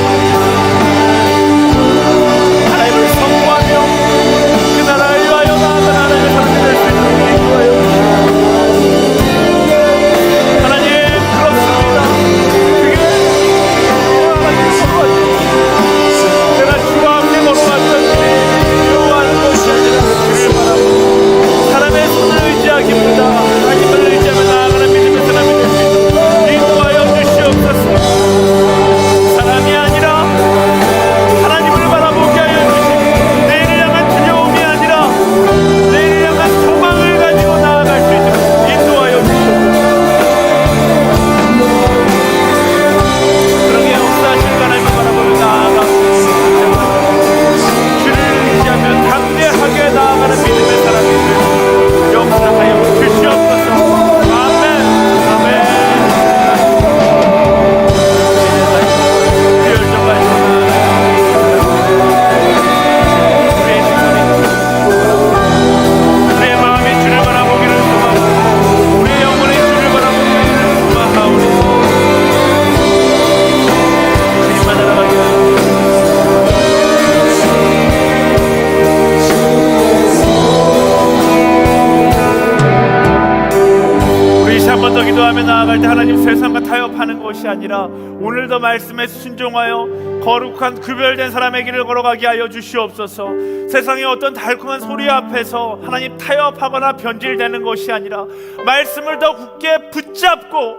기도하며 나아갈 때 하나님 세상과 타협하는 것이 아니라 오늘도 말씀에 순종하여 거룩한 구별된 사람의 길을 걸어가게 하여 주시옵소서. 세상의 어떤 달콤한 소리 앞에서 하나님 타협하거나 변질되는 것이 아니라 말씀을 더 굳게 붙잡고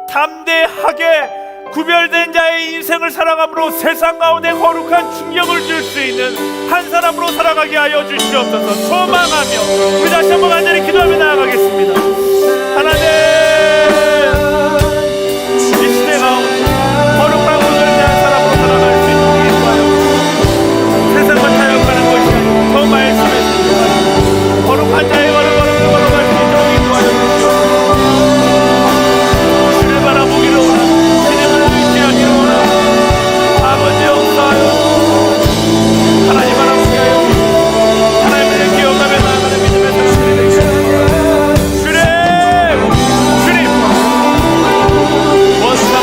담대하게 구별된 자의 인생을 살아감으로 세상 가운데 거룩한 충격을 줄 수 있는 한 사람으로 살아가게 하여 주시옵소서. 소망하며 우리 다시 한번 간절히 기도하며 나아가겠습니다. 하나님, 이 시대 가운데 거룩하고 구별된 사람으로 살아갈 수 있는 인도하여 세상과 타협하는 것이 아니라 더 말씀에 순종하여 거룩한 자의 걸음을 걸어갈 수 있도록 인도하여 주시옵소서. 주를 바라보기로 원하는 아버지 역사하여 하나님 바라보게 하여 하나님을 기억하며 나아가는 믿음의 사람들이 되게 하여 주님 원상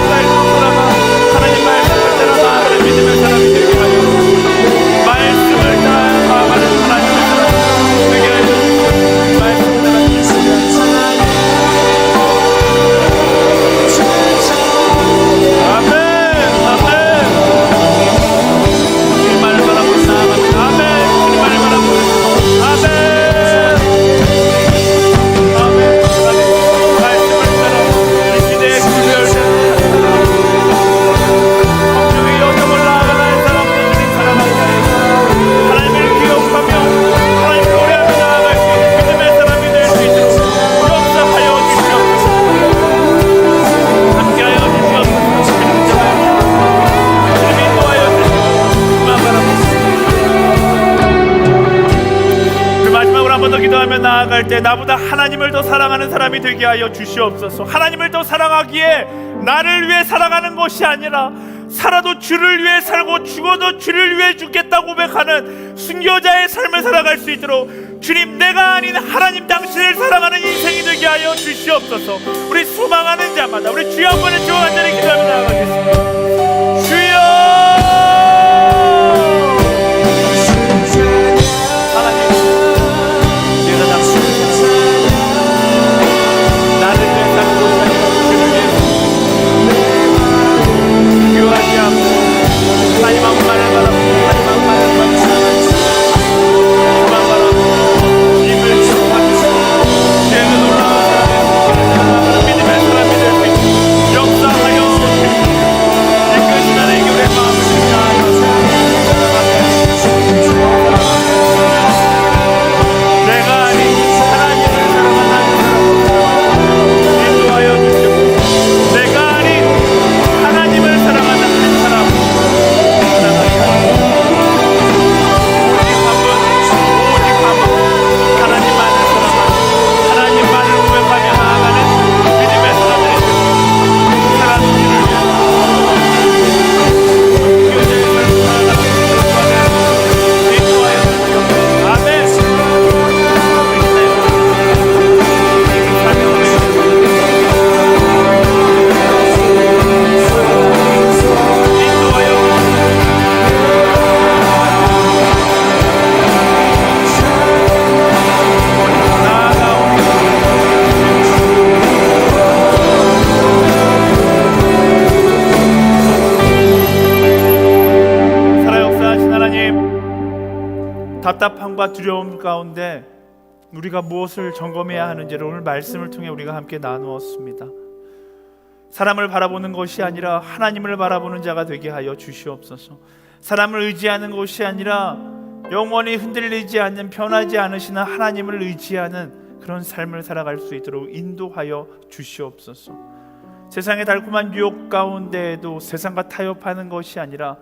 말씀 따라 하나님 말씀을 따라 나아가는 믿음의 사람이 되게 하여 말씀을 따라 나아가는 하나님의 사람이 되게 하여 말씀을 따라 아멘. 기도하며 나아갈 때 나보다 하나님을 더 사랑하는 사람이 되게 하여 주시옵소서. 하나님을 더 사랑하기에 나를 위해 살아가는 것이 아니라 살아도 주를 위해 살고 죽어도 주를 위해 죽겠다고 고백하는 순교자의 삶을 살아갈 수 있도록 주님, 내가 아닌 하나님 당신을 사랑하는 인생이 되게 하여 주시옵소서. 우리 소망하는 자마다 우리 주여 한 번의 주와 간절히 기도하며 나아가겠습니다. 주여, 답답함과 두려움 가운데 우리가 무엇을 점검해야 하는지를 오늘 말씀을 통해 우리가 함께 나누었습니다. 사람을 바라보는 것이 아니라 하나님을 바라보는 자가 되게 하여 주시옵소서. 사람을 의지하는 것이 아니라 영원히 흔들리지 않는 변하지 않으시는 하나님을 의지하는 그런 삶을 살아갈 수 있도록 인도하여 주시옵소서. 세상의 달콤한 유혹 가운데에도 세상과 타협하는 것이 아니라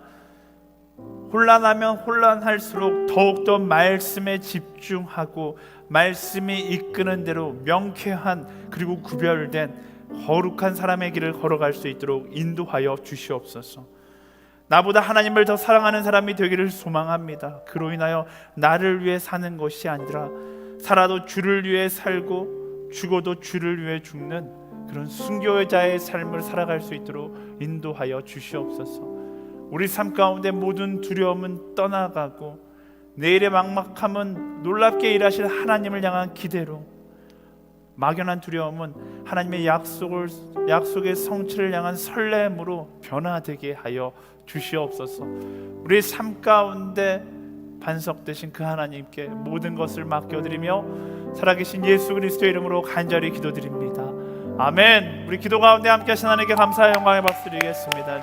혼란하면 혼란할수록 더욱더 말씀에 집중하고 말씀이 이끄는 대로 명쾌한 그리고 구별된 거룩한 사람의 길을 걸어갈 수 있도록 인도하여 주시옵소서. 나보다 하나님을 더 사랑하는 사람이 되기를 소망합니다. 그로 인하여 나를 위해 사는 것이 아니라 살아도 주를 위해 살고 죽어도 주를 위해 죽는 그런 순교자의 삶을 살아갈 수 있도록 인도하여 주시옵소서. 우리 삶 가운데 모든 두려움은 막연한 두려움은 하나님의 약속의 성취를 향한 설렘으로 변화되게 하여 주시옵소서. 우리 삶 가운데 반석되신 그 하나님께 모든 것을 맡겨드리며 살아계신 예수 그리스도의 이름으로 간절히 기도드립니다. 아멘. 우리 기도 가운데 함께 하신 하나님께 감사와 영광의 박수 드리겠습니다.